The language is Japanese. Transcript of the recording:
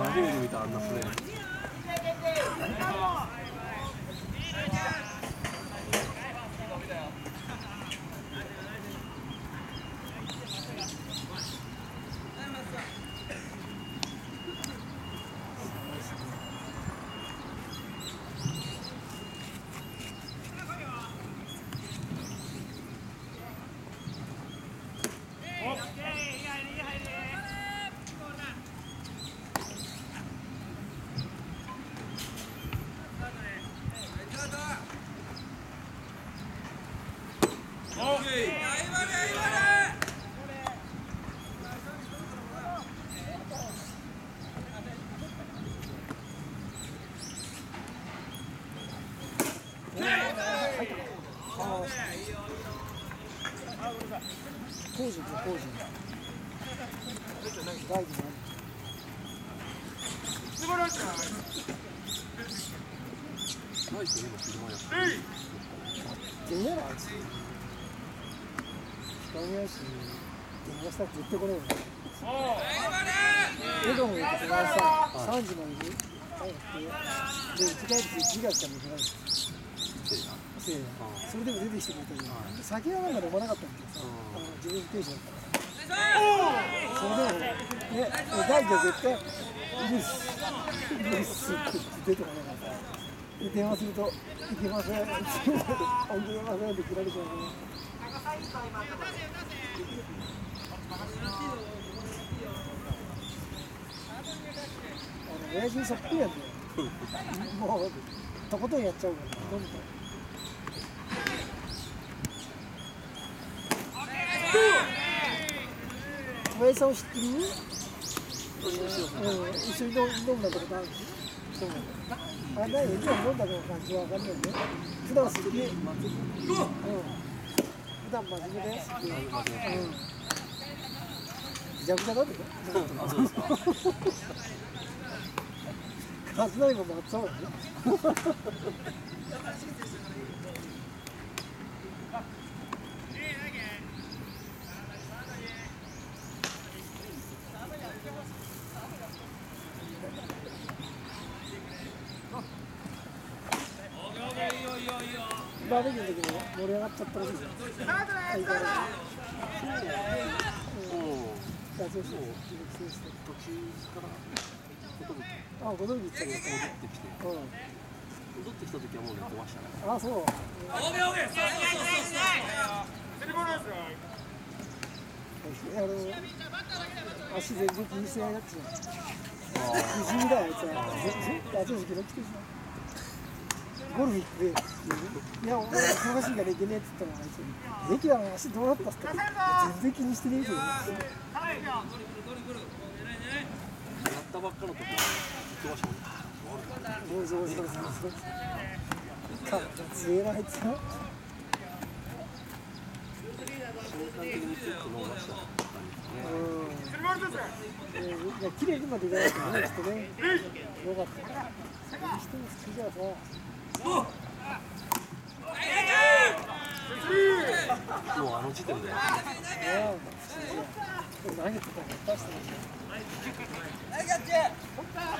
初めて見たあんなプレー。絶対これよ。江戸の時はさ、3時までに帰って、で、家帰って自学からも行かないんですよ。それでも出てきてくれたけど、酒はなんか飲まなかったんだけどさ、自分停止だったから。それでも、ね、大丈夫絶対、イエスって出てこなかった。で、電話すると、いけません、起きれませんって切られちゃうね。親父にそっくりやんだよ。もうとことんやっちゃうからどんどん。小林さんを知ってる？一緒に飲んだことある？そうなんだ。あれだよ、いつも飲んだの感じは分かんないよね。普段すげえ、普段真面目だよ。ぐちゃぐちゃだってね。カズナリも回ったもんね。バーベキューの時も盛り上がっちゃったらしいじゃん。あ、ご存知言ってたけど、戻ってきてきた時はもう寝てましたね。あ、そう。足全然気にしてないやつじゃん。不死身だよ、あいつは。あと時期の来てさ。ゴルフ行って、いや、俺忙しいから行けねえって言ったら、あいつ。駅だな、足どうなったっすかって。全然気にしてねえけど。やったばっかの時は言ってましたもんね。そう。強えな、あいつは。瞬間的にちょっと飲ましたね。綺麗にまでいかないとね、ちょっとね。よかった。それにしても好きじゃさ。もうあの時点で。投げてたら出してました。